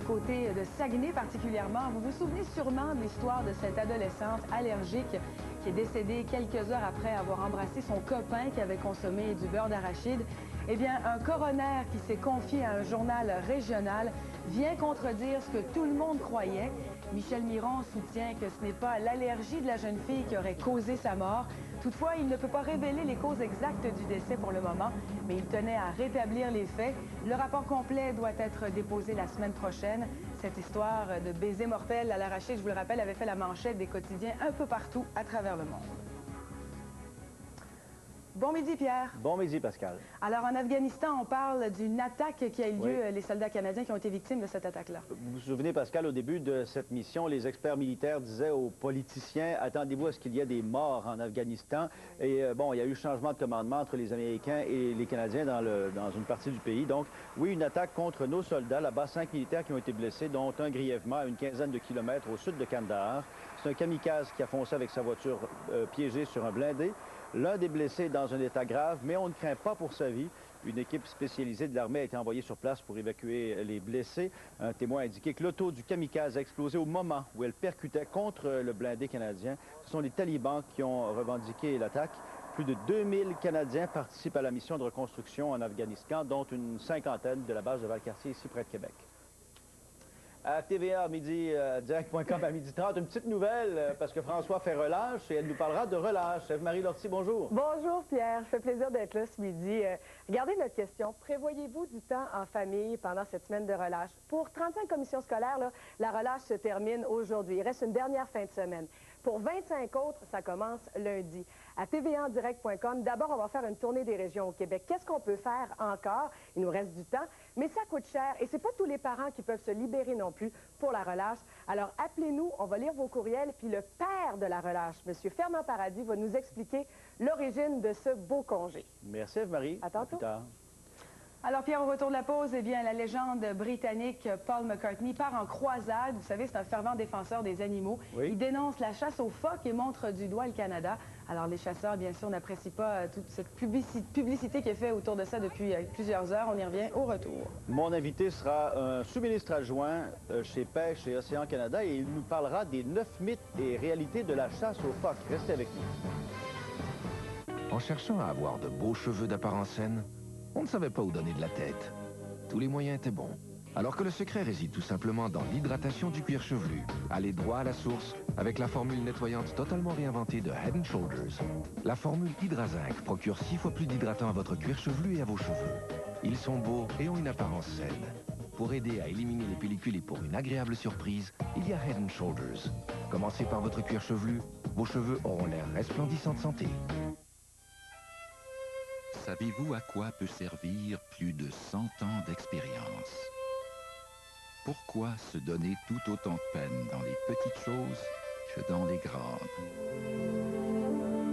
Côté de Saguenay particulièrement, vous vous souvenez sûrement de l'histoire de cette adolescente allergique qui est décédée quelques heures après avoir embrassé son copain qui avait consommé du beurre d'arachide. Eh bien, un coroner qui s'est confié à un journal régional vient contredire ce que tout le monde croyait. Michel Miron soutient que ce n'est pas l'allergie de la jeune fille qui aurait causé sa mort. Toutefois, il ne peut pas révéler les causes exactes du décès pour le moment, mais il tenait à rétablir les faits. Le rapport complet doit être déposé la semaine prochaine. Cette histoire de baiser mortel à l'arachide, je vous le rappelle, avait fait la manchette des quotidiens un peu partout à travers le monde. Bon midi, Pierre. Bon midi, Pascal. Alors, en Afghanistan, on parle d'une attaque qui a eu lieu, les soldats canadiens qui ont été victimes de cette attaque-là. Vous vous souvenez, Pascal, au début de cette mission, les experts militaires disaient aux politiciens, attendez-vous à ce qu'il y ait des morts en Afghanistan. Et bon, il y a eu changement de commandement entre les Américains et les Canadiens dans une partie du pays. Donc, oui, une attaque contre nos soldats, là-bas, 5 militaires qui ont été blessés, dont un grièvement à une quinzaine de kilomètres au sud de Kandahar. C'est un kamikaze qui a foncé avec sa voiture piégée sur un blindé. L'un des blessés est dans un état grave, mais on ne craint pas pour sa vie. Une équipe spécialisée de l'armée a été envoyée sur place pour évacuer les blessés. Un témoin a indiqué que l'auto du kamikaze a explosé au moment où elle percutait contre le blindé canadien. Ce sont les talibans qui ont revendiqué l'attaque. Plus de 2000 Canadiens participent à la mission de reconstruction en Afghanistan, dont une cinquantaine de la base de Valcartier, ici près de Québec. À TVA, direct.com à 12h30, une petite nouvelle, parce que François fait relâche et elle nous parlera de relâche. Ève-Marie Lortie, bonjour. Bonjour Pierre, ça fait plaisir d'être là ce midi. Regardez notre question. Prévoyez-vous du temps en famille pendant cette semaine de relâche? Pour 35 commissions scolaires, là, la relâche se termine aujourd'hui. Il reste une dernière fin de semaine. Pour 25 autres, ça commence lundi. À tvandirect.com, d'abord, on va faire une tournée des régions au Québec. Qu'est-ce qu'on peut faire encore? Il nous reste du temps, mais ça coûte cher et c'est pas tous les parents qui peuvent se libérer non plus pour la relâche. Alors, appelez-nous, on va lire vos courriels, puis le père de la relâche, M. Fernand Paradis, va nous expliquer l'origine de ce beau congé. Merci, Ève-Marie. À tantôt. Plus tard. Alors, Pierre, au retour de la pause, eh bien, la légende britannique Paul McCartney part en croisade. Vous savez, c'est un fervent défenseur des animaux. Oui. Il dénonce la chasse aux phoques et montre du doigt le Canada. Alors, les chasseurs, bien sûr, n'apprécient pas toute cette publicité qui est faite autour de ça depuis plusieurs heures. On y revient au retour. Mon invité sera un sous-ministre adjoint chez Pêche et Océan Canada et il nous parlera des 9 mythes et réalités de la chasse aux phoques. Restez avec nous. En cherchant à avoir de beaux cheveux d'apparence saine, on ne savait pas où donner de la tête. Tous les moyens étaient bons. Alors que le secret réside tout simplement dans l'hydratation du cuir chevelu. Allez droit à la source avec la formule nettoyante totalement réinventée de Head & Shoulders. La formule Hydrazinc procure 6 fois plus d'hydratant à votre cuir chevelu et à vos cheveux. Ils sont beaux et ont une apparence saine. Pour aider à éliminer les pellicules et pour une agréable surprise, il y a Head & Shoulders. Commencez par votre cuir chevelu, vos cheveux auront l'air resplendissants de santé. Savez-vous à quoi peut servir plus de 100 ans d'expérience? Pourquoi se donner tout autant de peine dans les petites choses que dans les grandes?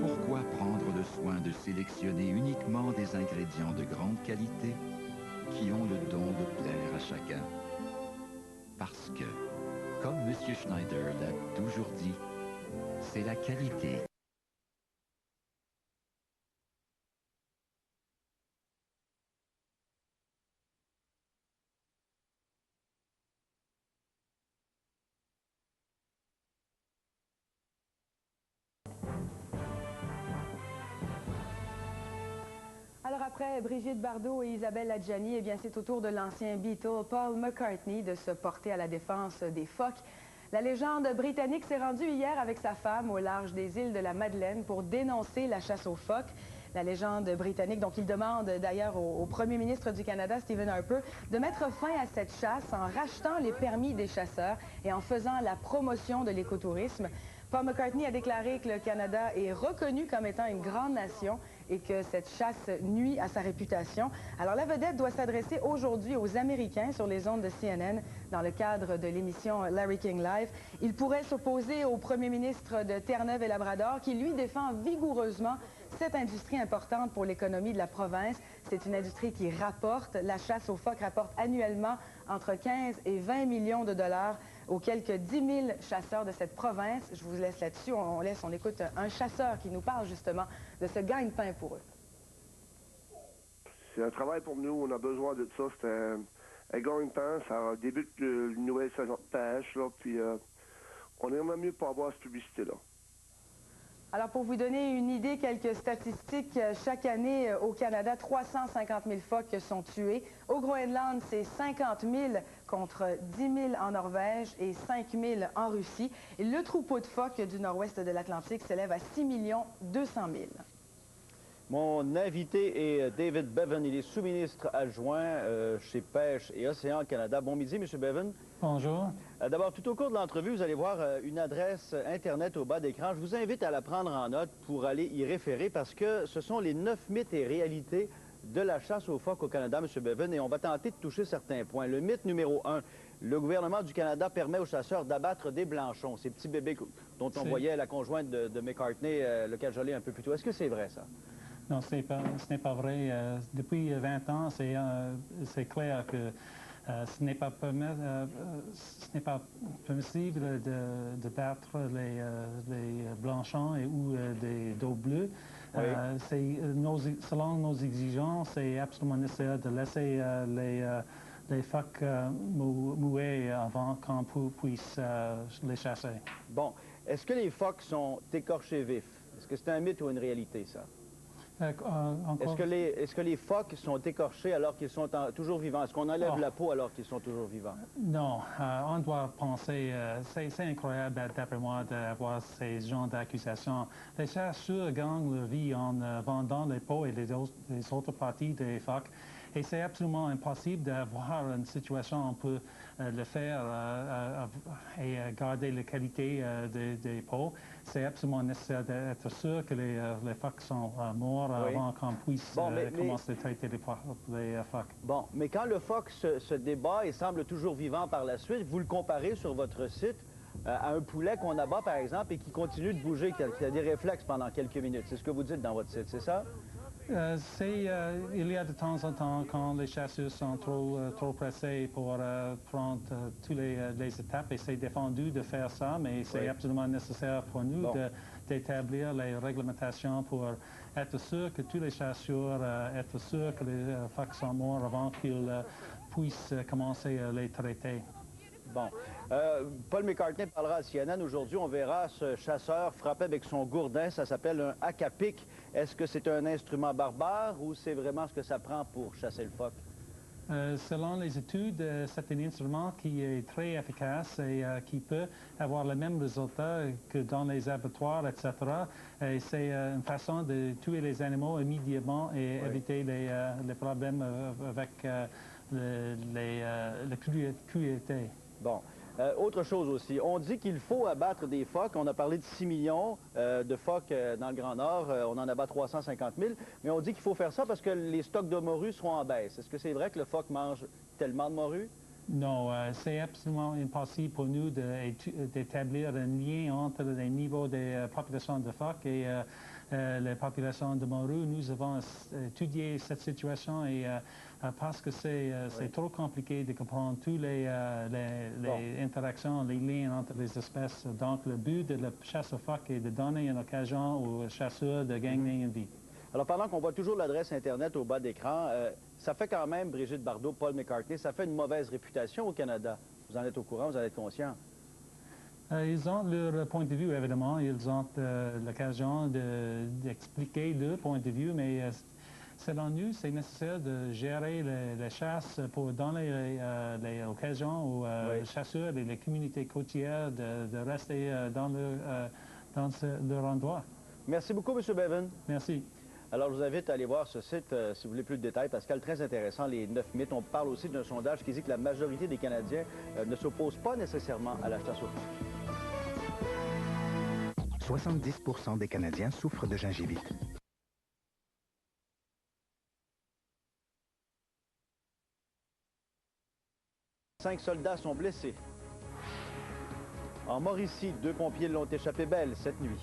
Pourquoi prendre le soin de sélectionner uniquement des ingrédients de grande qualité qui ont le don de plaire à chacun? Parce que, comme M. Schneider l'a toujours dit, c'est la qualité. Alors après Brigitte Bardot et Isabelle Adjani, eh bien c'est au tour de l'ancien Beatle Paul McCartney de se porter à la défense des phoques. La légende britannique s'est rendue hier avec sa femme au large des îles de la Madeleine pour dénoncer la chasse aux phoques. La légende britannique, donc il demande d'ailleurs au premier ministre du Canada, Stephen Harper, de mettre fin à cette chasse en rachetant les permis des chasseurs et en faisant la promotion de l'écotourisme. Paul McCartney a déclaré que le Canada est reconnu comme étant une grande nation et que cette chasse nuit à sa réputation. Alors la vedette doit s'adresser aujourd'hui aux Américains sur les ondes de CNN dans le cadre de l'émission Larry King Live. Il pourrait s'opposer au premier ministre de Terre-Neuve et Labrador qui lui défend vigoureusement cette industrie importante pour l'économie de la province. C'est une industrie qui rapporte, la chasse aux phoques rapporte annuellement entre 15 et 20 millions de dollars aux quelques 10 000 chasseurs de cette province. Je vous laisse là-dessus, on écoute un chasseur qui nous parle justement de ce gagne-pain pour eux. C'est un travail pour nous, on a besoin de ça. C'est Elle gagne temps, ça débute une nouvelle saison de pêche, là, puis on aimerait mieux pas avoir cette publicité-là. Alors, pour vous donner une idée, quelques statistiques, chaque année au Canada, 350 000 phoques sont tués. Au Groenland, c'est 50 000 contre 10 000 en Norvège et 5 000 en Russie. Et le troupeau de phoques du nord-ouest de l'Atlantique s'élève à 6 200 000. Mon invité est David Bevan. Il est sous-ministre adjoint chez Pêche et Océan Canada. Bon midi, M. Bevan. Bonjour. D'abord, tout au cours de l'entrevue, vous allez voir une adresse Internet au bas d'écran. Je vous invite à la prendre en note pour aller y référer parce que ce sont les 9 mythes et réalités de la chasse aux phoques au Canada, M. Bevan, et on va tenter de toucher certains points. Le mythe numéro 1, le gouvernement du Canada permet aux chasseurs d'abattre des blanchons, ces petits bébés dont on voyait la conjointe de McCartney, le cajolé un peu plus tôt. Est-ce que c'est vrai, ça? Non, ce n'est pas vrai. Depuis 20 ans, c'est clair que ce n'est pas permissible de battre les blanchons ou des dos bleus. Oui. Selon nos exigences, c'est absolument nécessaire de laisser les phoques mouer avant qu'on puisse les chasser. Bon. Est-ce que les phoques sont écorchés vifs? Est-ce que c'est un mythe ou une réalité, ça? Est-ce que les phoques sont écorchés alors qu'ils sont toujours vivants? Est-ce qu'on enlève la peau alors qu'ils sont toujours vivants? Non, on doit penser, c'est incroyable d'après moi d'avoir ces genres d'accusations. Les chasseurs gagnent leur vie en vendant les peaux et les autres parties des phoques. Et c'est absolument impossible d'avoir une situation où on peut le faire et garder la qualité des peaux. C'est absolument nécessaire d'être sûr que les phoques sont morts avant qu'on puisse commencer à traiter les phoques. Bon, mais quand le phoque se débat et semble toujours vivant par la suite, vous le comparez sur votre site à un poulet qu'on abat, par exemple, et qui continue de bouger, qui a des réflexes pendant quelques minutes. C'est ce que vous dites dans votre site, c'est ça? Il y a de temps en temps, quand les chasseurs sont trop pressés pour prendre toutes les étapes, et c'est défendu de faire ça, mais c'est absolument nécessaire pour nous d'établir les réglementations pour être sûr que tous les chasseurs, être sûr que les phoques sont morts avant qu'ils puissent commencer à les traiter. Bon. Paul McCartney parlera à CNN. Aujourd'hui, on verra ce chasseur frapper avec son gourdin. Ça s'appelle un hack-à-pic. Est-ce que c'est un instrument barbare ou c'est vraiment ce que ça prend pour chasser le phoque? Selon les études, c'est un instrument qui est très efficace et qui peut avoir le même résultat que dans les abattoirs, etc. Et c'est une façon de tuer les animaux immédiatement et éviter les problèmes avec la cruauté. Bon. Autre chose aussi, on dit qu'il faut abattre des phoques. On a parlé de 6 millions de phoques dans le Grand Nord. On en abat 350 000. Mais on dit qu'il faut faire ça parce que les stocks de morue seront en baisse. Est-ce que c'est vrai que le phoque mange tellement de morue? Non, c'est absolument impossible pour nous d'établir un lien entre les niveaux des populations de phoques et les populations de morue. Nous avons étudié cette situation et parce que c'est trop compliqué de comprendre toutes les interactions, les liens entre les espèces. Donc, le but de la chasse aux phoques est de donner une occasion aux chasseurs de gagner une vie. Alors, pendant qu'on voit toujours l'adresse Internet au bas d'écran, ça fait quand même, Brigitte Bardot, Paul McCartney, ça fait une mauvaise réputation au Canada. Vous en êtes au courant, vous en êtes conscient? Ils ont leur point de vue, évidemment. Ils ont l'occasion d'expliquer leur point de vue, mais selon nous, c'est nécessaire de gérer les chasses pour donner les occasions aux chasseurs et les communautés côtières de rester dans leur endroit. Merci beaucoup, M. Bevan. Merci. Alors, je vous invite à aller voir ce site, si vous voulez plus de détails. Pascal, très intéressant, les 9 mythes. On parle aussi d'un sondage qui dit que la majorité des Canadiens ne s'opposent pas nécessairement à la chasse aux phoques. 70% des Canadiens souffrent de gingivite. Cinq soldats sont blessés. En Mauricie, 2 pompiers l'ont échappé belle cette nuit.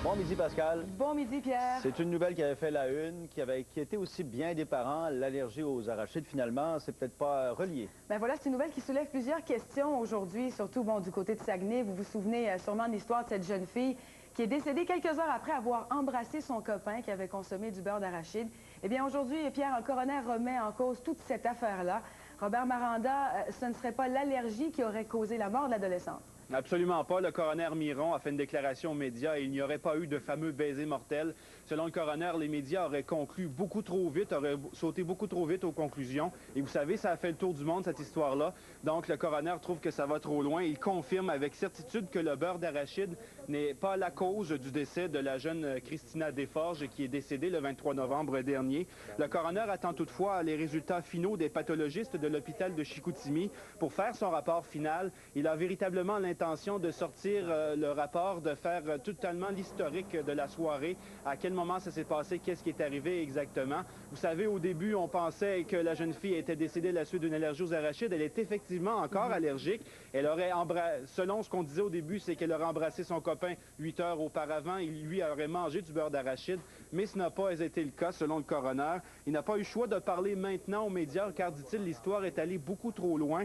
Bon midi, Pascal. Bon midi, Pierre. C'est une nouvelle qui avait fait la une, qui était aussi bien des parents. L'allergie aux arachides, finalement, c'est peut-être pas relié. Ben voilà, c'est une nouvelle qui soulève plusieurs questions aujourd'hui, surtout du côté de Saguenay. Vous vous souvenez sûrement de l'histoire de cette jeune fille qui est décédé quelques heures après avoir embrassé son copain qui avait consommé du beurre d'arachide. Eh bien, aujourd'hui, Pierre, un coroner remet en cause toute cette affaire-là. Robert Maranda, ce ne serait pas l'allergie qui aurait causé la mort de l'adolescente? Absolument pas. Le coroner Miron a fait une déclaration aux médias et il n'y aurait pas eu de fameux baiser mortel. Selon le coroner, les médias auraient conclu beaucoup trop vite, auraient sauté beaucoup trop vite aux conclusions. Et vous savez, ça a fait le tour du monde, cette histoire-là. Donc, le coroner trouve que ça va trop loin. Il confirme avec certitude que le beurre d'arachide n'est pas la cause du décès de la jeune Christina Desforges qui est décédée le 23 novembre dernier. Le coroner attend toutefois les résultats finaux des pathologistes de l'hôpital de Chicoutimi pour faire son rapport final. Il a véritablement l'intention de sortir le rapport, de faire totalement l'historique de la soirée, à quel moment ça s'est passé, qu'est-ce qui est arrivé exactement. Vous savez, au début, on pensait que la jeune fille était décédée à la suite d'une allergie aux arachides. Elle est effectivement encore allergique. Elle aurait selon ce qu'on disait au début, c'est qu'elle aurait embrassé son copain 8 heures auparavant. Il lui aurait mangé du beurre d'arachide, mais ce n'a pas été le cas, selon le coroner. Il n'a pas eu le choix de parler maintenant aux médias, car, dit-il, l'histoire est allée beaucoup trop loin.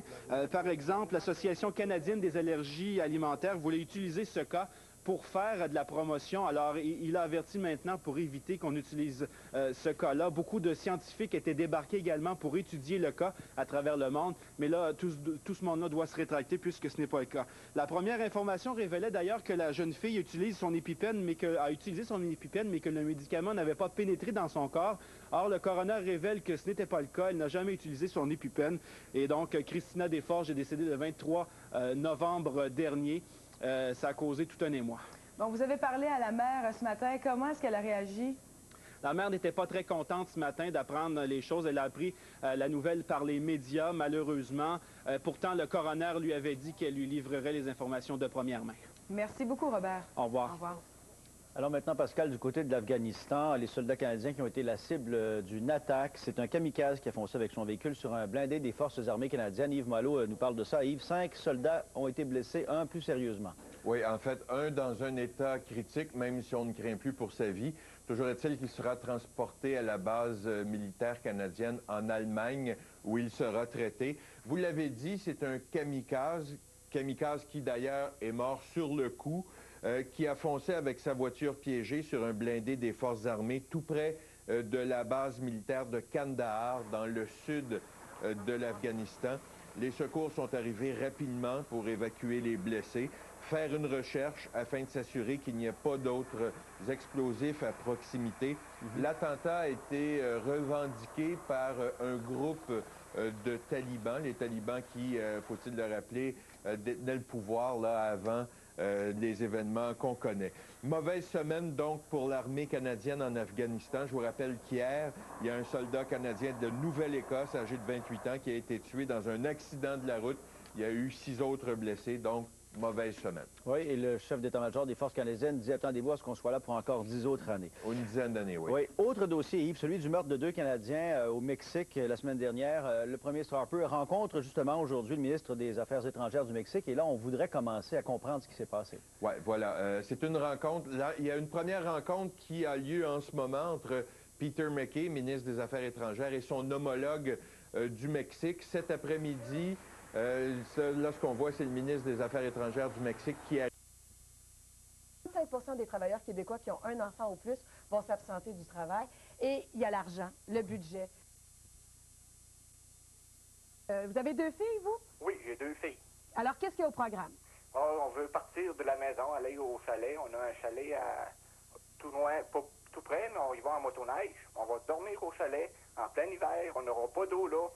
Par exemple, l'Association canadienne des allergies alimentaires voulait utiliser ce cas pour faire de la promotion. Alors, il a averti maintenant pour éviter qu'on utilise ce cas-là. Beaucoup de scientifiques étaient débarqués également pour étudier le cas à travers le monde. Mais là, tout ce monde-là doit se rétracter puisque ce n'est pas le cas. La première information révélait d'ailleurs que la jeune fille utilise son épipène, a utilisé son épipène, mais que le médicament n'avait pas pénétré dans son corps. Or, le coroner révèle que ce n'était pas le cas. Elle n'a jamais utilisé son épipène. Et donc, Christina Desforges est décédée le 23 novembre dernier. Ça a causé tout un émoi. Bon, vous avez parlé à la mère ce matin. Comment est-ce qu'elle a réagi? La mère n'était pas très contente ce matin d'apprendre les choses. Elle a appris la nouvelle par les médias, malheureusement. Pourtant, le coroner lui avait dit qu'elle lui livrerait les informations de première main. Merci beaucoup, Robert. Au revoir. Au revoir. Alors maintenant, Pascal, du côté de l'Afghanistan, les soldats canadiens qui ont été la cible d'une attaque, c'est un kamikaze qui a foncé avec son véhicule sur un blindé des forces armées canadiennes. Yves Malo nous parle de ça. Yves, 5 soldats ont été blessés, un plus sérieusement. Oui, en fait, un dans un état critique, même si on ne craint plus pour sa vie. Toujours est-il qu'il sera transporté à la base militaire canadienne en Allemagne, où il sera traité. Vous l'avez dit, c'est un kamikaze qui d'ailleurs est mort sur le coup, qui a foncé avec sa voiture piégée sur un blindé des forces armées tout près de la base militaire de Kandahar, dans le sud de l'Afghanistan. Les secours sont arrivés rapidement pour évacuer les blessés, faire une recherche afin de s'assurer qu'il n'y ait pas d'autres explosifs à proximité. L'attentat a été revendiqué par un groupe de talibans, les talibans qui, faut-il le rappeler, détenaient le pouvoir là, avant les événements qu'on connaît. Mauvaise semaine donc pour l'armée canadienne en Afghanistan. Je vous rappelle qu'hier, il y a un soldat canadien de Nouvelle-Écosse, âgé de 28 ans, qui a été tué dans un accident de la route. Il y a eu 6 autres blessés, donc mauvaise semaine. Oui, et le chef d'état-major des forces canadiennes dit « Attendez-vous à ce qu'on soit là pour encore 10 autres années. » Une dizaine d'années, oui. Oui. Autre dossier, Yves, celui du meurtre de 2 Canadiens au Mexique la semaine dernière. Le premier ministre Harper rencontre justement aujourd'hui le ministre des Affaires étrangères du Mexique. Et là, on voudrait commencer à comprendre ce qui s'est passé. Oui, voilà. C'est une rencontre. Là, il y a une première rencontre qui a lieu en ce moment entre Peter MacKay, ministre des Affaires étrangères, et son homologue du Mexique. Cet après-midi, là, ce qu'on voit, c'est le ministre des Affaires étrangères du Mexique qui a... 25% des travailleurs québécois qui ont un enfant ou plus vont s'absenter du travail. Et il y a l'argent, le budget. Vous avez 2 filles, vous? Oui, j'ai 2 filles. Alors, qu'est-ce qu'il y a au programme? On veut partir de la maison, aller au chalet. On a un chalet à tout loin, pas tout près, mais on y va en motoneige. On va dormir au chalet en plein hiver. On n'aura pas d'eau là.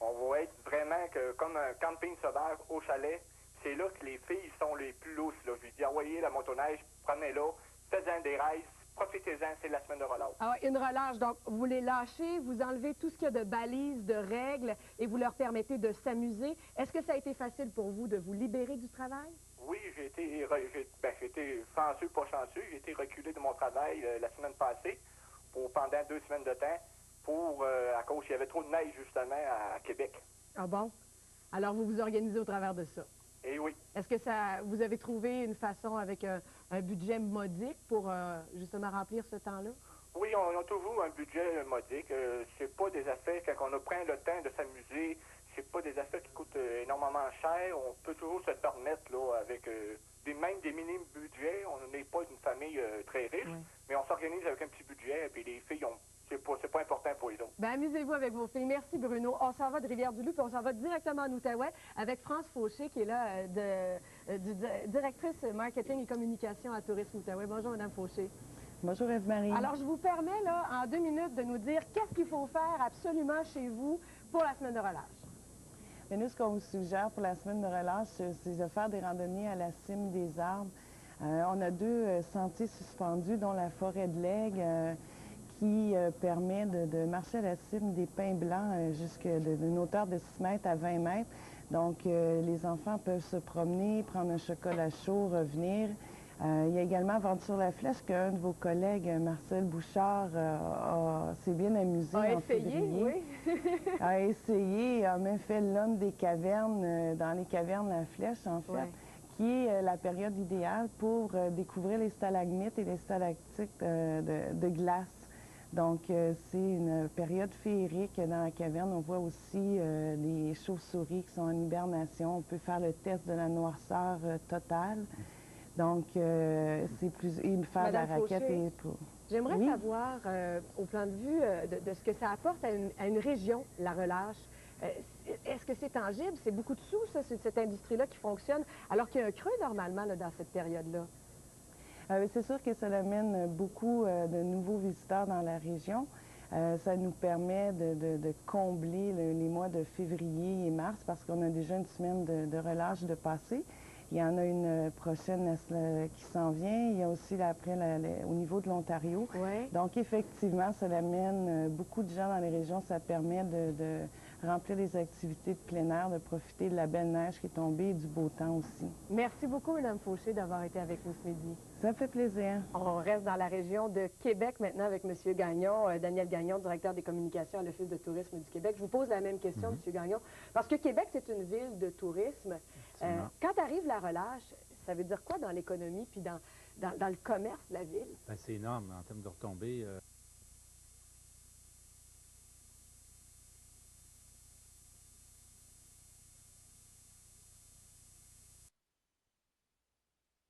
On va être vraiment comme un camping sauvage au chalet. C'est là que les filles sont les plus lousses. Là. Je lui dis, envoyez la motoneige, prenez-la, faites-en des races, profitez-en, c'est la semaine de relâche. Ah, une relâche, donc vous les lâchez, vous enlevez tout ce qu'il y a de balises, de règles, et vous leur permettez de s'amuser. Est-ce que ça a été facile pour vous de vous libérer du travail? Oui, j'ai été chanceux, pas chanceux. J'ai été reculé de mon travail la semaine passée pendant 2 semaines de temps à cause qu'il y avait trop de neige, justement, à Québec. Ah bon? Alors, vous vous organisez au travers de ça? Eh oui. Est-ce que vous avez trouvé une façon avec un budget modique pour justement remplir ce temps-là? Oui, on a toujours un budget modique. C'est pas des affaires, quand on prend le temps de s'amuser, c'est pas des affaires qui coûtent énormément cher. On peut toujours se permettre, là, avec même des minimes budgets. On n'est pas une famille très riche, mais on s'organise avec un petit budget, puis les filles, c'est pas important pour les autres. Ben, amusez-vous avec vos filles. Merci, Bruno. On s'en va de Rivière-du-Loup, puis on s'en va directement en Outaouais avec France Fauché, qui est là, directrice marketing et communication à Tourisme Outaouais. Bonjour, Mme Fauché. Bonjour, Eve-Marie. Alors, je vous permets, là, en 2 minutes, de nous dire qu'est-ce qu'il faut faire absolument chez vous pour la semaine de relâche. Mais nous, ce qu'on vous suggère pour la semaine de relâche, c'est de faire des randonnées à la cime des arbres. On a 2 sentiers suspendus, dont la forêt de l'Aigle, qui permet de marcher à la cime des pins blancs jusqu'à d'une hauteur de 6 mètres à 20 mètres. Donc, les enfants peuvent se promener, prendre un chocolat chaud, revenir. Il y a également Venture-la-Flèche qu'un de vos collègues, Marcel Bouchard, s'est bien amusé en février. A essayé, a même fait l'homme des cavernes, dans les cavernes La Flèche, en fait, qui est la période idéale pour découvrir les stalagmites et les stalactites de glace. Donc, c'est une période féerique dans la caverne. On voit aussi les chauves-souris qui sont en hibernation. On peut faire le test de la noirceur totale. Donc, c'est plus... Il faire de la raquette et... J'aimerais savoir, au plan de vue de ce que ça apporte à une région, la relâche. Est-ce que c'est tangible? C'est beaucoup de sous, ça, c'est cette industrie-là qui fonctionne, alors qu'il y a un creux, normalement, là, dans cette période-là. C'est sûr que ça amène beaucoup de nouveaux visiteurs dans la région. Ça nous permet de combler les mois de février et mars parce qu'on a déjà une semaine de relâche de passé. Il y en a une prochaine qui s'en vient. Il y a aussi après au niveau de l'Ontario. Donc, effectivement, ça amène beaucoup de gens dans les régions. Ça permet de remplir des activités de plein air, de profiter de la belle neige qui est tombée et du beau temps aussi. Merci beaucoup, Mme Fauché, d'avoir été avec nous ce midi. Ça me fait plaisir. On reste dans la région de Québec maintenant avec M. Gagnon, Daniel Gagnon, directeur des communications à l'Office de tourisme du Québec. Je vous pose la même question, M. Gagnon, parce que Québec, c'est une ville de tourisme. Quand arrive la relâche, ça veut dire quoi dans l'économie puis dans le commerce de la ville? Ben, c'est énorme en termes de retombées.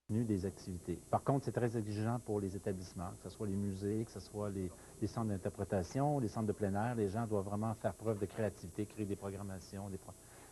Des activités. Par contre, c'est très exigeant pour les établissements, que ce soit les musées, que ce soit les centres d'interprétation, les centres de plein air. Les gens doivent vraiment faire preuve de créativité, créer des programmations,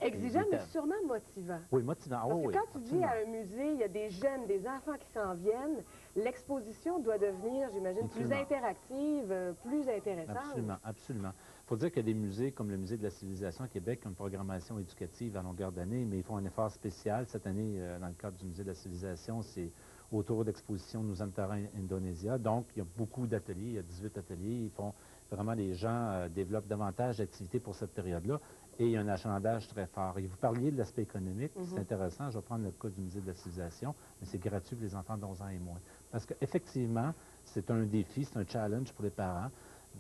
Exigeant, mais sûrement motivant. Oui, motivant. Parce que quand tu dis à un musée, il y a des jeunes, des enfants qui s'en viennent, l'exposition doit devenir, j'imagine, plus interactive, plus intéressante. Absolument, absolument. Il faut dire qu'il y a des musées comme le Musée de la civilisation à Québec qui ont une programmation éducative à longueur d'année, mais ils font un effort spécial. Cette année, dans le cadre du Musée de la civilisation, c'est autour d'exposition Nusantara Indonésia. Donc, il y a beaucoup d'ateliers, il y a 18 ateliers. Ils font vraiment, les gens développent davantage d'activités pour cette période-là. Et il y a un achalandage très fort. Et vous parliez de l'aspect économique, c'est intéressant. Je vais prendre le cas du Musée de la civilisation, mais c'est gratuit pour les enfants d'11 ans et moins. Parce qu'effectivement, c'est un défi, c'est un challenge pour les parents.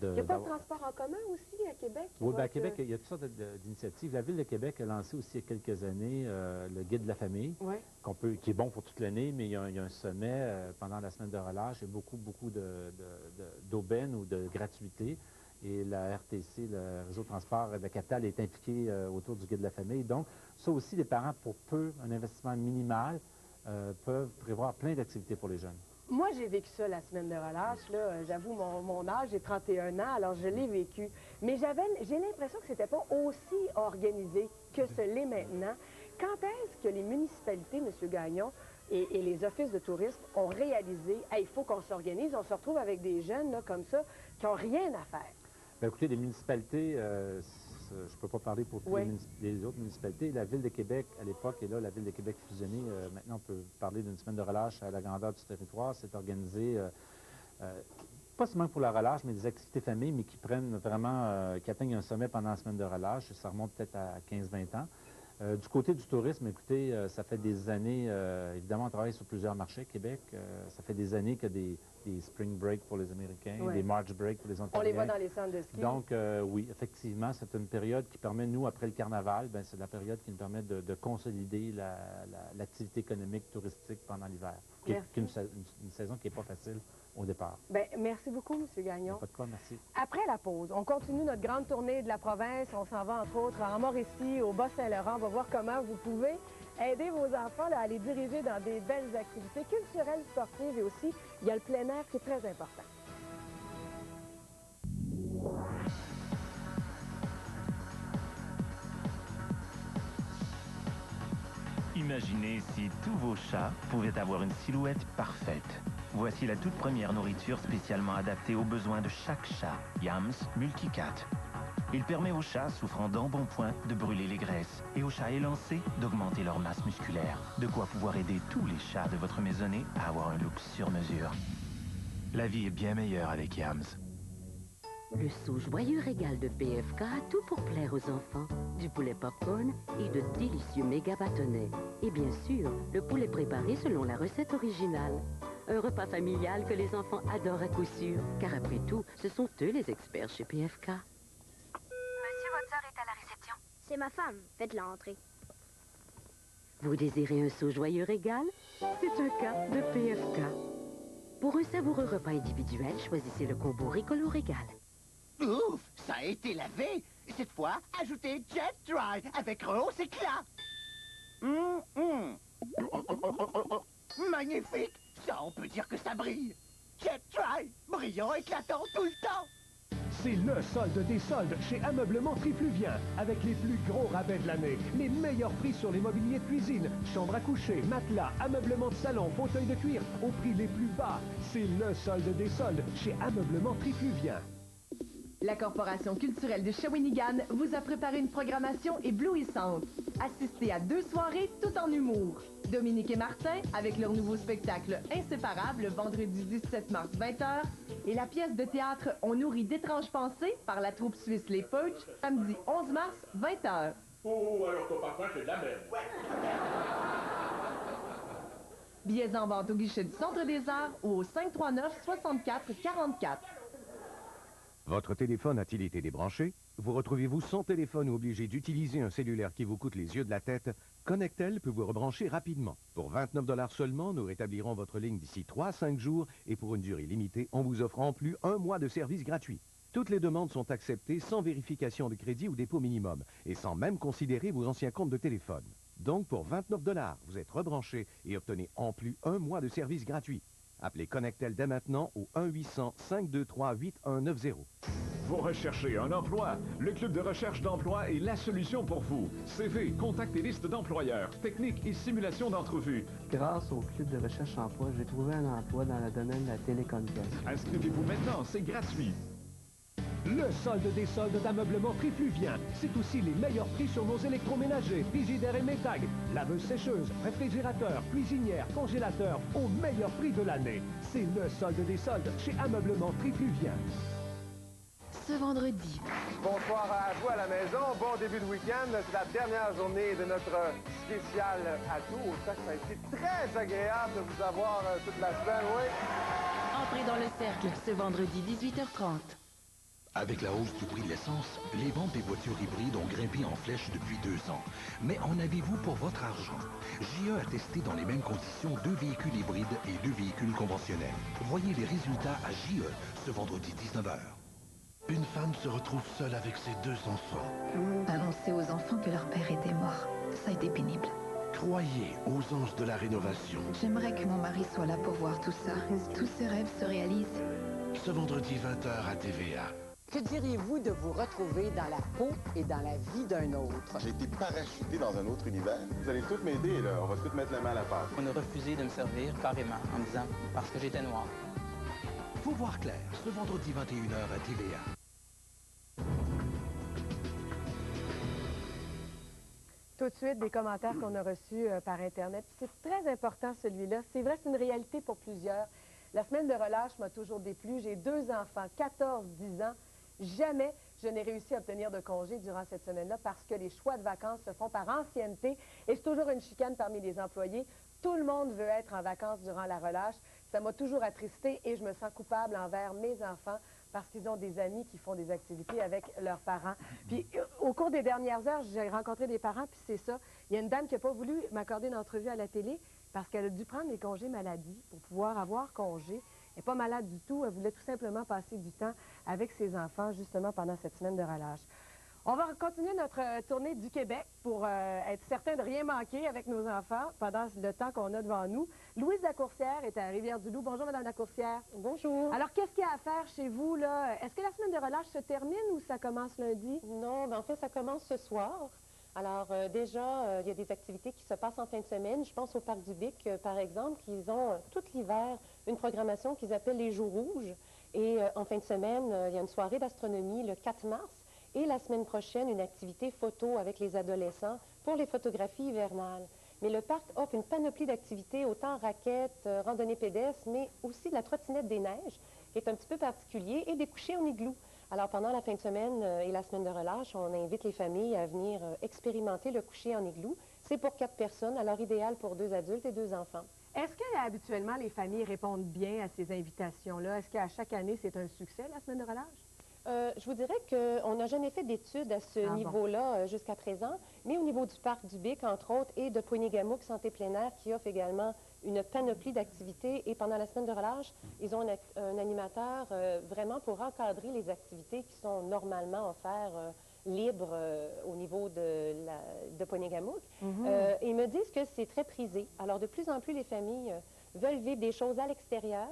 Il n'y a pas de transport en commun aussi à Québec? Oui, bien, à Québec, il y a toutes sortes d'initiatives. La Ville de Québec a lancé aussi il y a quelques années le Guide de la famille, qui est bon pour toute l'année, mais il y a un sommet pendant la semaine de relâche. Il y a beaucoup d'aubaines ou de gratuité. Et la RTC, le réseau de transport de la capitale, est impliqué autour du Guide de la famille. Donc, ça aussi, les parents, pour peu, un investissement minimal, peuvent prévoir plein d'activités pour les jeunes. Moi, j'ai vécu ça la semaine de relâche. J'avoue, mon âge, j'ai 31 ans, alors je l'ai vécu. Mais j'ai l'impression que c'était pas aussi organisé que ce l'est maintenant. Quand est-ce que les municipalités, M. Gagnon, et les offices de tourisme ont réalisé, il faut qu'on s'organise, on se retrouve avec des jeunes là, comme ça, qui n'ont rien à faire? Bien, écoutez, les municipalités, je ne peux pas parler pour toutes les autres municipalités. La Ville de Québec, à l'époque, et là, la Ville de Québec fusionnée, maintenant, on peut parler d'une semaine de relâche à la grandeur du territoire. C'est organisé, pas seulement pour la relâche, mais des activités familles, mais qui prennent vraiment, qui atteignent un sommet pendant la semaine de relâche. Ça remonte peut-être à 15-20 ans. Du côté du tourisme, écoutez, ça fait des années, évidemment, on travaille sur plusieurs marchés, Québec. Ça fait des années qu'il y a des spring break pour les Américains, des March break pour les Ontariens. On les voit dans les centres de ski. Donc, oui, effectivement, c'est une période qui permet, nous, après le carnaval, c'est la période qui nous permet de consolider l'activité économique touristique pendant l'hiver, qui est une saison qui n'est pas facile au départ. Bien, merci beaucoup, M. Gagnon. Pas de quoi, merci. Après la pause, on continue notre grande tournée de la province. On s'en va, entre autres, en Mauricie, au Bas-Saint-Laurent. On va voir comment vous pouvez Aidez vos enfants là, à les diriger dans des belles activités culturelles, sportives et aussi, il y a le plein air qui est très important. Imaginez si tous vos chats pouvaient avoir une silhouette parfaite. Voici la toute première nourriture spécialement adaptée aux besoins de chaque chat, Yams Multicat. Il permet aux chats souffrant d'embonpoint de brûler les graisses et aux chats élancés d'augmenter leur masse musculaire. De quoi pouvoir aider tous les chats de votre maisonnée à avoir un look sur mesure. La vie est bien meilleure avec Yams. Le saut joyeux régal de PFK a tout pour plaire aux enfants. Du poulet popcorn et de délicieux méga bâtonnets. Et bien sûr, le poulet préparé selon la recette originale. Un repas familial que les enfants adorent à coup sûr. Car après tout, ce sont eux les experts chez PFK. Monsieur, votre sœur est à la réception. C'est ma femme. Faites-la entrer. Vous désirez un saut joyeux régal? C'est un cas de PFK. Pour un savoureux repas individuel, choisissez le combo Rigolo Régal. Ouf, ça a été lavé. Cette fois, ajoutez Jet Dry avec rehausse éclat. Magnifique. Ça, on peut dire que ça brille. Jet Dry, brillant, éclatant tout le temps. C'est le solde des soldes chez Ameublement Trifluvien, avec les plus gros rabais de l'année. Les meilleurs prix sur les mobiliers de cuisine, chambres à coucher, matelas, ameublement de salon, fauteuils de cuir, au prix les plus bas. C'est le solde des soldes chez Ameublement Trifluvien. La Corporation culturelle de Shawinigan vous a préparé une programmation éblouissante. Assistez à 2 soirées tout en humour. Dominique et Martin avec leur nouveau spectacle Inséparable le vendredi 17 mars 20h et la pièce de théâtre On nourrit d'étranges pensées par la troupe suisse Les Peuch samedi 11 mars 20h. Oh, alors ton parfum c'est de la merde. Billets en vente au guichet du Centre des Arts ou au 539-64-44. Votre téléphone a-t-il été débranché? Vous retrouvez-vous sans téléphone ou obligé d'utiliser un cellulaire qui vous coûte les yeux de la tête? Connectel peut vous rebrancher rapidement. Pour 29 $ seulement, nous rétablirons votre ligne d'ici 3 à 5 jours et pour une durée limitée, on vous offre en plus 1 mois de service gratuit. Toutes les demandes sont acceptées sans vérification de crédit ou dépôt minimum et sans même considérer vos anciens comptes de téléphone. Donc pour 29 $, vous êtes rebranché et obtenez en plus 1 mois de service gratuit. Appelez Connectel dès maintenant au 1-800-523-8190. Vous recherchez un emploi? Le Club de recherche d'emploi est la solution pour vous. CV, contacts et liste d'employeurs, techniques et simulation d'entrevue. Grâce au Club de recherche emploi, j'ai trouvé un emploi dans le domaine de la télécommunication. Inscrivez-vous maintenant, c'est gratuit. Le solde des soldes d'Ameublement Trifluvien. C'est aussi les meilleurs prix sur nos électroménagers, frigidaires et métag, laveuses sécheuses, réfrigérateurs, cuisinières, congélateurs, au meilleur prix de l'année. C'est le solde des soldes chez Ameublement Trifluvien. Ce vendredi. Bonsoir à vous à la maison. Bon début de week-end. C'est la dernière journée de notre spécial atout. Au fait, ça a été très agréable de vous avoir toute la semaine, oui. Entrez dans le cercle ce vendredi 18h30. Avec la hausse du prix de l'essence, les ventes des voitures hybrides ont grimpé en flèche depuis 2 ans. Mais en avez-vous pour votre argent? JE a testé dans les mêmes conditions 2 véhicules hybrides et 2 véhicules conventionnels. Voyez les résultats à JE ce vendredi 19h. Une femme se retrouve seule avec ses 2 enfants. Annoncer aux enfants que leur père était mort, ça a été pénible. Croyez aux anges de la rénovation. J'aimerais que mon mari soit là pour voir tout ça. Tous ses rêves se réalisent. Ce vendredi 20h à TVA. Que diriez-vous de vous retrouver dans la peau et dans la vie d'un autre? J'ai été parachuté dans un autre univers. Vous allez tous m'aider, là. On va tous mettre la main à la pâte. On a refusé de me servir carrément en me disant parce que j'étais noir. Faut voir clair, ce vendredi 21h à TVA. Tout de suite, des commentaires qu'on a reçus par Internet. C'est très important, celui-là. C'est vrai, c'est une réalité pour plusieurs. La semaine de relâche m'a toujours déplu. J'ai 2 enfants, 14, 10 ans. Jamais je n'ai réussi à obtenir de congé durant cette semaine-là parce que les choix de vacances se font par ancienneté et c'est toujours une chicane parmi les employés. Tout le monde veut être en vacances durant la relâche. Ça m'a toujours attristée et je me sens coupable envers mes enfants parce qu'ils ont des amis qui font des activités avec leurs parents. Puis au cours des dernières heures, j'ai rencontré des parents, puis c'est ça. Il y a une dame qui n'a pas voulu m'accorder une entrevue à la télé parce qu'elle a dû prendre les congés maladie pour pouvoir avoir congé. Elle n'est pas malade du tout. Elle voulait tout simplement passer du temps avec ses enfants, justement, pendant cette semaine de relâche. On va continuer notre tournée du Québec pour être certain de rien manquer avec nos enfants pendant le temps qu'on a devant nous. Louise Lacourcière est à Rivière-du-Loup. Bonjour, Madame Lacourcière. Bonjour. Alors, qu'est-ce qu'il y a à faire chez vous, là? Est-ce que la semaine de relâche se termine ou ça commence lundi? Non, ben en fait, ça commence ce soir. Alors, déjà, il y a des activités qui se passent en fin de semaine. Je pense au Parc du Bic, par exemple, qu'ils ont tout l'hiver une programmation qu'ils appellent les Jours rouges. Et en fin de semaine, il y a une soirée d'astronomie le 4 mars. Et la semaine prochaine, une activité photo avec les adolescents pour les photographies hivernales. Mais le parc offre une panoplie d'activités, autant raquettes, randonnées pédestres, mais aussi de la trottinette des neiges, qui est un petit peu particulier, et des couchers en igloo. Alors, pendant la fin de semaine et la semaine de relâche, on invite les familles à venir expérimenter le coucher en igloo. C'est pour 4 personnes, alors idéal pour 2 adultes et 2 enfants. Est-ce que habituellement les familles répondent bien à ces invitations-là? Est-ce qu'à chaque année, c'est un succès, la semaine de relâche? Je vous dirais qu'on n'a jamais fait d'études à ce niveau-là jusqu'à présent, mais au niveau du Parc du Bic, entre autres, et de Poigny-Gamouc Santé plein air, qui offre également une panoplie d'activités. Et pendant la semaine de relâche, ils ont un animateur vraiment pour encadrer les activités qui sont normalement offertes libres au niveau de Poigny-Gamouc. Et ils me disent que c'est très prisé. Alors, de plus en plus, les familles veulent vivre des choses à l'extérieur,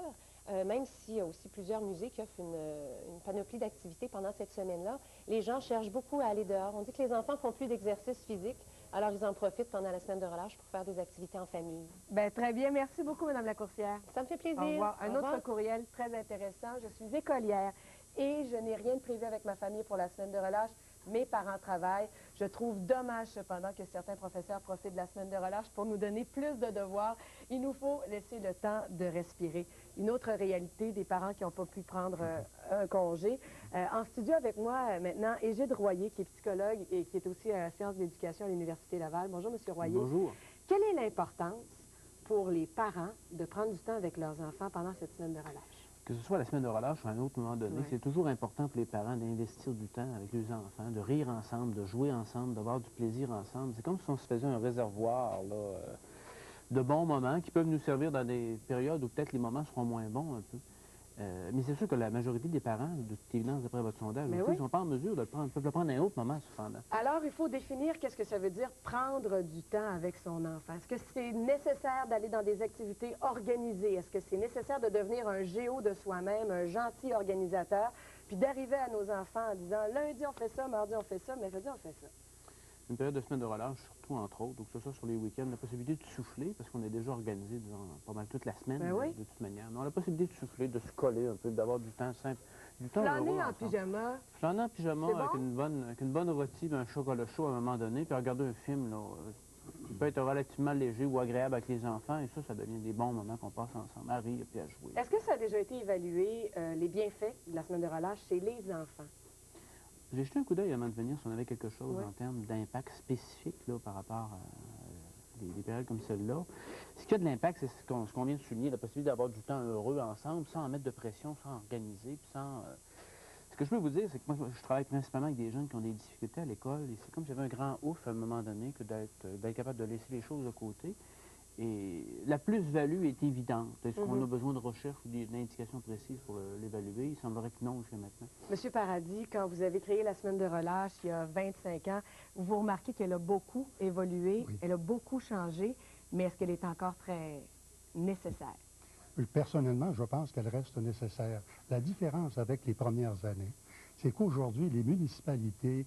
même s'il y a aussi plusieurs musées qui offrent une panoplie d'activités pendant cette semaine-là. Les gens cherchent beaucoup à aller dehors. On dit que les enfants font plus d'exercice physique, alors ils en profitent pendant la semaine de relâche pour faire des activités en famille. Bien, très bien. Merci beaucoup, Mme Lacourcière. Ça me fait plaisir. Au revoir. Un Au revoir. autre courriel très intéressant. Je suis écolière et je n'ai rien de prévu avec ma famille pour la semaine de relâche. Mes parents travaillent. Je trouve dommage cependant que certains professeurs profitent de la semaine de relâche pour nous donner plus de devoirs. Il nous faut laisser le temps de respirer. Une autre réalité des parents qui n'ont pas pu prendre un congé. En studio avec moi maintenant, Égide Royer, qui est psychologue et qui est aussi à sciences d'éducation à l'Université Laval. Bonjour, M. Royer. Bonjour. Quelle est l'importance pour les parents de prendre du temps avec leurs enfants pendant cette semaine de relâche? Que ce soit la semaine de relâche ou à un autre moment donné, c'est toujours important pour les parents d'investir du temps avec leurs enfants, de rire ensemble, de jouer ensemble, d'avoir du plaisir ensemble. C'est comme si on se faisait un réservoir là, de bons moments qui peuvent nous servir dans des périodes où peut-être les moments seront moins bons un peu. Mais c'est sûr que la majorité des parents, de toute évidence, d'après votre sondage, ne sont pas en mesure de le prendre, peuvent le prendre à un autre moment, cependant. Alors, il faut définir qu'est-ce que ça veut dire prendre du temps avec son enfant. Est-ce que c'est nécessaire d'aller dans des activités organisées? Est-ce que c'est nécessaire de devenir un géo de soi-même, un gentil organisateur, puis d'arriver à nos enfants en disant « lundi on fait ça, mardi on fait ça, mercredi on fait ça ». Une période de semaine de relâche, surtout entre autres, donc que ce soit sur les week-ends, la possibilité de souffler, parce qu'on est déjà organisé disons, pas mal toute la semaine, de toute manière. Non, la possibilité de souffler, de se coller un peu, d'avoir du temps simple, du temps flâner en pyjama. Flâner en pyjama avec une bonne rôtie, un chocolat chaud à un moment donné, puis regarder un film là, qui peut être relativement léger ou agréable avec les enfants, et ça devient des bons moments qu'on passe ensemble, à rire et à jouer. Est-ce que ça a déjà été évalué, les bienfaits de la semaine de relâche chez les enfants? J'ai jeté un coup d'œil avant de venir si on avait quelque chose en termes d'impact spécifique là, par rapport à des périodes comme celle-là. Ce qui a de l'impact, c'est ce qu'on vient de souligner, la possibilité d'avoir du temps heureux ensemble, sans en mettre de pression, sans organiser, puis sans... Ce que je peux vous dire, c'est que moi, je travaille principalement avec des jeunes qui ont des difficultés à l'école, et c'est comme si j'avais un grand ouf à un moment donné que d'être capable de laisser les choses de côté. Et la plus-value est évidente. Est-ce qu'on a besoin de recherche ou d'indications précises pour l'évaluer? Il semblerait que non jusqu'à maintenant. Monsieur Paradis, quand vous avez créé la semaine de relâche il y a 25 ans, vous remarquez qu'elle a beaucoup évolué, elle a beaucoup changé, mais est-ce qu'elle est encore très nécessaire? Personnellement, je pense qu'elle reste nécessaire. La différence avec les premières années, c'est qu'aujourd'hui, les municipalités,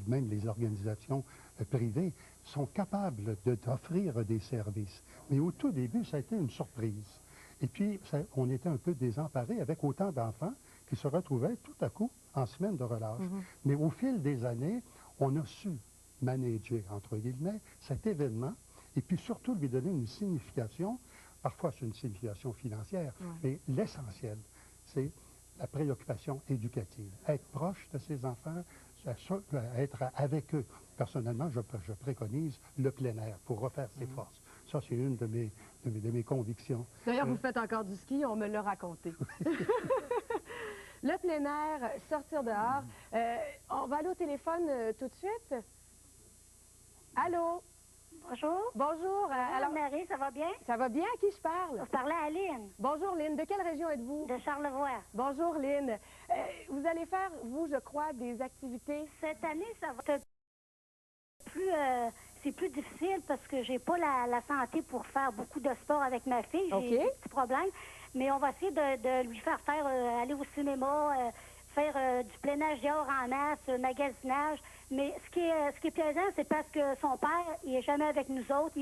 même les organisations privées, sont capables d'offrir des services. Mais au tout début, ça a été une surprise. Et puis, on était un peu désemparés avec autant d'enfants qui se retrouvaient tout à coup en semaine de relâche. Mais au fil des années, on a su manager, entre guillemets, cet événement et puis surtout lui donner une signification. Parfois, c'est une signification financière, mais l'essentiel, c'est la préoccupation éducative. Être proche de ses enfants, être avec eux. Personnellement, je préconise le plein air pour refaire ses forces. Ça, c'est une de mes convictions. D'ailleurs, vous faites encore du ski, on me l'a raconté. Le plein air, sortir dehors. On va aller au téléphone tout de suite. Allô? Bonjour. Bonjour. Alors, Marie, ça va bien? Ça va bien? À qui je parle? Je parlais à Lynn. Bonjour, Lynn. De quelle région êtes-vous? De Charlevoix. Bonjour, Lynn. Vous allez faire, vous, je crois, des activités? Cette année, ça va être plus... c'est plus difficile parce que j'ai pas la santé pour faire beaucoup de sport avec ma fille. J'ai des petits problèmes. Mais on va essayer de lui faire aller au cinéma, faire du plein-âge dehors en masse, magasinage. Mais ce qui est plaisant, c'est parce que son père, il est jamais avec nous autres.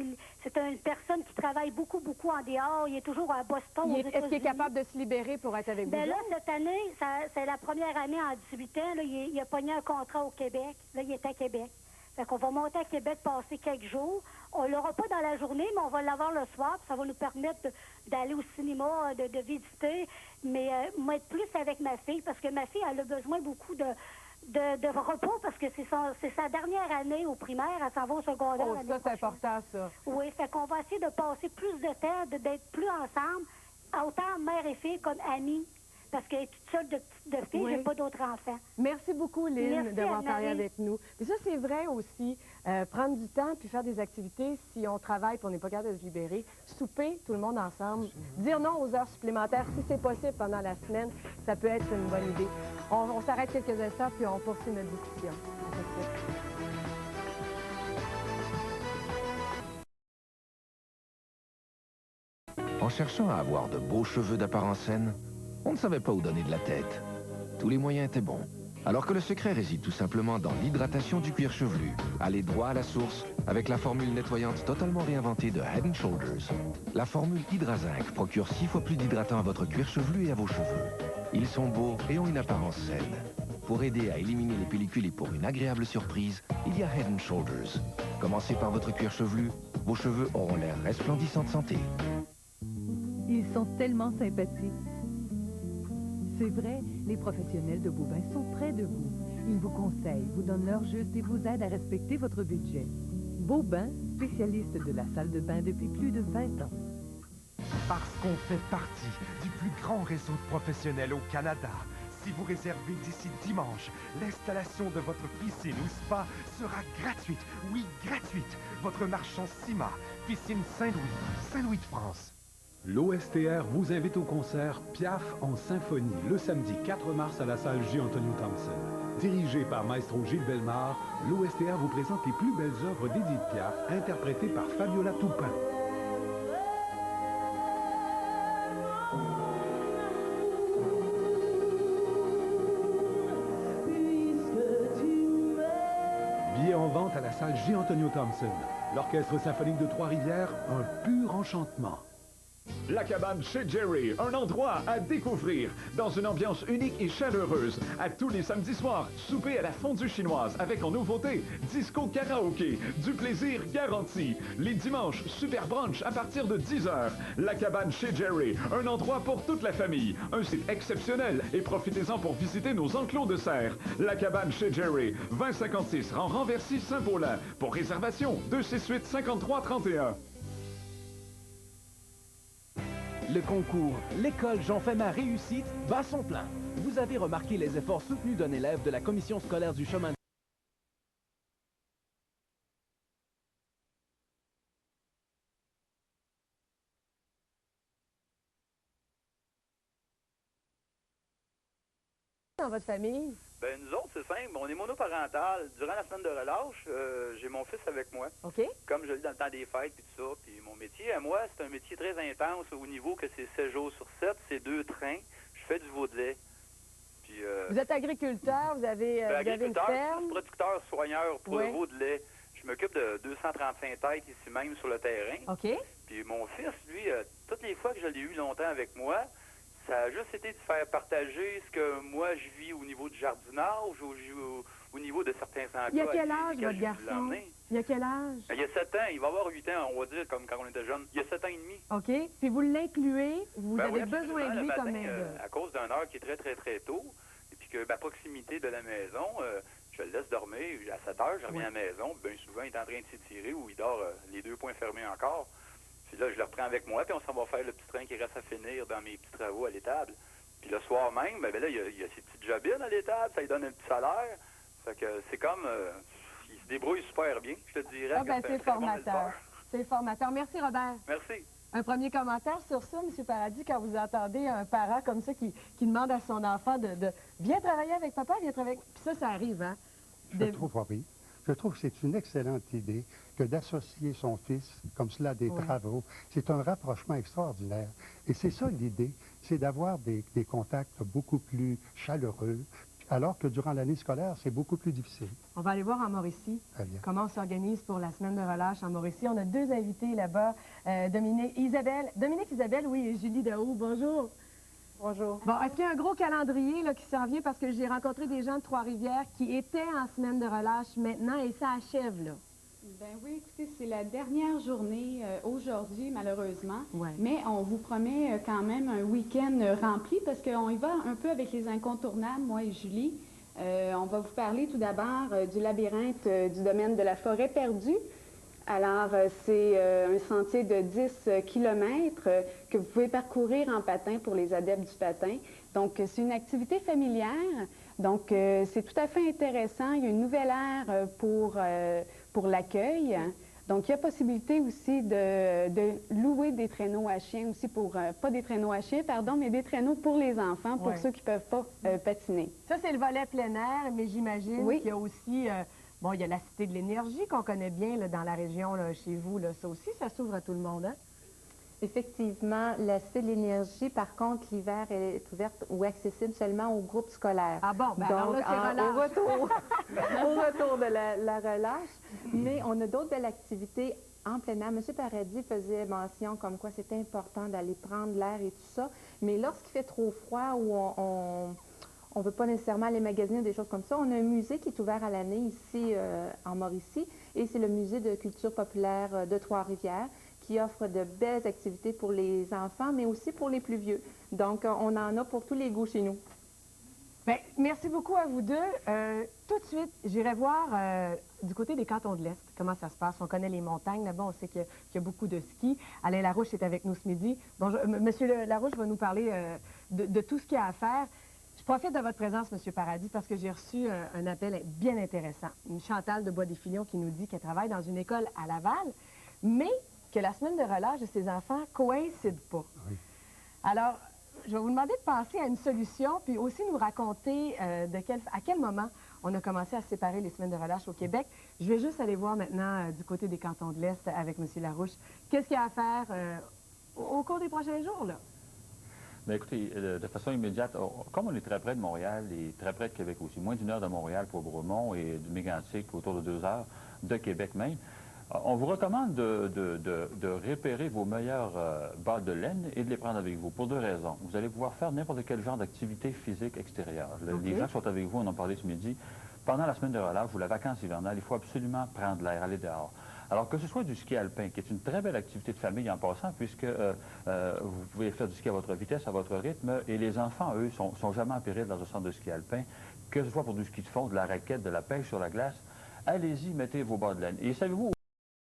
C'est une personne qui travaille beaucoup en dehors. Il est toujours à Boston. Est-ce qu'il est capable de se libérer pour être avec vous? Là, cette année, c'est la première année en 18 ans. Là, il a pogné un contrat au Québec. Là, il est à Québec. Fait qu'on va monter à Québec, passer quelques jours. On l'aura pas dans la journée, mais on va l'avoir le soir. Puis ça va nous permettre d'aller au cinéma, de visiter. Mais moi, être plus avec ma fille, parce que ma fille, elle a besoin beaucoup de repos, parce que c'est sa dernière année au primaire, elle s'en va au secondaire. Oh, ça, c'est important, ça. Oui, fait qu'on va essayer de passer plus de temps, d'être plus ensemble, autant mère et fille comme amies. Parce qu'elle est toute seule de filles, j'ai pas d'autres enfants. Merci beaucoup, Lynn, d'avoir parlé avec nous. Et ça, c'est vrai aussi. Prendre du temps puis faire des activités, si on travaille et on n'est pas capable de se libérer. Souper, tout le monde ensemble. Dire non aux heures supplémentaires, si c'est possible pendant la semaine, ça peut être une bonne idée. On s'arrête quelques instants puis on poursuit notre discussion. En cherchant à avoir de beaux cheveux d'apparence saine, on ne savait pas où donner de la tête. Tous les moyens étaient bons. Alors que le secret réside tout simplement dans l'hydratation du cuir chevelu. Allez droit à la source avec la formule nettoyante totalement réinventée de Head & Shoulders. La formule Hydrazinc procure 6 fois plus d'hydratant à votre cuir chevelu et à vos cheveux. Ils sont beaux et ont une apparence saine. Pour aider à éliminer les pellicules et pour une agréable surprise, il y a Head & Shoulders. Commencez par votre cuir chevelu, vos cheveux auront l'air resplendissants de santé. Ils sont tellement sympathiques. C'est vrai, les professionnels de Beaubain sont près de vous. Ils vous conseillent, vous donnent l'heure juste et vous aident à respecter votre budget. Beaubain, spécialiste de la salle de bain depuis plus de 20 ans. Parce qu'on fait partie du plus grand réseau de professionnels au Canada. Si vous réservez d'ici dimanche, l'installation de votre piscine ou spa sera gratuite. Oui, gratuite. Votre marchand Cima, Piscine Saint-Louis, Saint-Louis de France. L'OSTR vous invite au concert Piaf en symphonie le samedi 4 mars à la salle J. Antonio Thompson. Dirigé par Maestro Gilles Bellemare, l'OSTR vous présente les plus belles œuvres d'Édith Piaf, interprétées par Fabiola Toupin. Billets en vente à la salle J. Antonio Thompson. L'Orchestre symphonique de Trois-Rivières, un pur enchantement. La cabane chez Jerry, un endroit à découvrir dans une ambiance unique et chaleureuse. À tous les samedis soirs, souper à la fondue chinoise avec en nouveauté disco karaoké, du plaisir garanti. Les dimanches, super brunch à partir de 10h. La cabane chez Jerry, un endroit pour toute la famille. Un site exceptionnel et profitez-en pour visiter nos enclos de serre. La cabane chez Jerry, 2056 rang Renversy Saint-Paulin. Pour réservation, 268-5331. Le concours L'école J'en fais ma réussite bat son plein. Vous avez remarqué les efforts soutenus d'un élève de la commission scolaire du chemin. Dans votre famille? Ben nous autres, c'est simple. On est monoparental. Durant la semaine de relâche, j'ai mon fils avec moi. OK. Comme je le dis dans le temps des fêtes et tout ça. Puis mon métier, à moi, c'est un métier très intense au niveau que c'est 7 jours sur 7, c'est 2 trains. Je fais du veau de lait. Puis, vous êtes agriculteur, vous avez une ferme? Producteur, soigneur pour oui. le veau de lait. Je m'occupe de 235 têtes ici même sur le terrain. OK. Puis mon fils, lui, toutes les fois que je l'ai eu longtemps avec moi, ça a juste été de faire partager ce que moi je vis au niveau du jardinage, au niveau de certains emplois. Il y a quel âge, votre garçon? Il y a quel âge? Il y a 7 ans. Il va avoir 8 ans, on va dire, comme quand on était jeune. Il y a 7 ans et demi. OK. Puis vous l'incluez, vous avez oui, besoin de lui comme à cause d'une heure qui est très, très, très tôt, et puis que à proximité de la maison, je le laisse dormir. À 7 heures, je reviens à la maison. Bien souvent, il est en train de s'étirer ou il dort les 2 poings fermés encore. Puis là, je le reprends avec moi, puis on s'en va faire le petit train qui reste à finir dans mes petits travaux à l'étable. Puis le soir même, ben là, il y a ses petites jobines à l'étable, ça lui donne un petit salaire. Fait que c'est comme... il se débrouille super bien, je te dirais. Ah ben, c'est formateur. C'est formateur. Merci, Robert. Merci. Un premier commentaire sur ça, M. Paradis, quand vous entendez un parent comme ça qui demande à son enfant de viens travailler avec papa, viens travailler avec... Puis ça arrive, hein? Je trouve, oui. Je trouve que c'est une excellente idée que d'associer son fils comme cela à des travaux. C'est un rapprochement extraordinaire. Et c'est ça l'idée, c'est d'avoir des contacts beaucoup plus chaleureux, alors que durant l'année scolaire, c'est beaucoup plus difficile. On va aller voir en Mauricie comment on s'organise pour la semaine de relâche en Mauricie. On a deux invités là-bas, Dominique Isabelle, oui, et Julie Daou. Bonjour. Bonjour. Bon, est-ce qu'il y a un gros calendrier là, qui s'en vient? Parce que j'ai rencontré des gens de Trois-Rivières qui étaient en semaine de relâche maintenant et ça achève, là. Ben oui, écoutez, c'est la dernière journée aujourd'hui, malheureusement. Ouais. Mais on vous promet quand même un week-end rempli parce qu'on y va un peu avec les incontournables, moi et Julie. On va vous parler tout d'abord du labyrinthe du domaine de la forêt perdue. Alors, c'est un sentier de 10 km que vous pouvez parcourir en patin pour les adeptes du patin. Donc, c'est une activité familière. Donc, c'est tout à fait intéressant. Il y a une nouvelle ère pour l'accueil. Donc, il y a possibilité aussi de louer des traîneaux à chiens aussi pour, pas des traîneaux à chiens, pardon, mais des traîneaux pour les enfants, pour ceux qui ne peuvent pas patiner. Ça, c'est le volet plein air, mais j'imagine qu'il y a aussi... bon, il y a la Cité de l'énergie qu'on connaît bien là, dans la région, là, chez vous. Là. Ça aussi, ça s'ouvre à tout le monde, hein? Effectivement, la Cité de l'énergie, par contre, l'hiver, elle est ouverte ou accessible seulement aux groupes scolaires. Ah bon? Ben alors là, au retour de la relâche. Mais on a d'autres belles activités en plein air. M. Paradis faisait mention comme quoi c'est important d'aller prendre l'air et tout ça. Mais lorsqu'il fait trop froid ou on ne veut pas nécessairement aller magasiner des choses comme ça, on a un musée qui est ouvert à l'année ici en Mauricie. Et c'est le musée de culture populaire de Trois-Rivières, qui offre de belles activités pour les enfants, mais aussi pour les plus vieux. Donc, on en a pour tous les goûts chez nous. Bien, merci beaucoup à vous deux. Tout de suite, j'irai voir du côté des cantons de l'Est, comment ça se passe. On connaît les montagnes, là-bas, on sait qu'il y a beaucoup de ski. Alain Larouche est avec nous ce midi. Bonjour, Monsieur Larouche va nous parler de tout ce qu'il y a à faire. Je profite de votre présence, M. Paradis, parce que j'ai reçu un appel bien intéressant. Une Chantal de Bois-des-Filions qui nous dit qu'elle travaille dans une école à Laval, mais que la semaine de relâche de ses enfants ne coïncide pas. Oui. Alors, je vais vous demander de penser à une solution, puis aussi nous raconter à quel moment on a commencé à séparer les semaines de relâche au Québec. Je vais juste aller voir maintenant du côté des cantons de l'Est avec M. Larouche. Qu'est-ce qu'il y a à faire au cours des prochains jours, là? Bien, écoutez, de façon immédiate, comme on est très près de Montréal et très près de Québec aussi, moins d'1 heure de Montréal pour Bromont et du Mégantic autour de 2 heures de Québec même, on vous recommande de repérer vos meilleures bas de laine et de les prendre avec vous, pour 2 raisons. Vous allez pouvoir faire n'importe quel genre d'activité physique extérieure. Les gens qui sont avec vous, on en parlait ce midi, pendant la semaine de relâche ou la vacance hivernale, il faut absolument prendre l'air, aller dehors. Alors que ce soit du ski alpin, qui est une très belle activité de famille en passant, puisque vous pouvez faire du ski à votre vitesse, à votre rythme, et les enfants, eux, sont jamais en péril dans un centre de ski alpin, que ce soit pour du ski de fond, de la raquette, de la pêche sur la glace. Allez-y, mettez vos bas de laine. Et savez-vous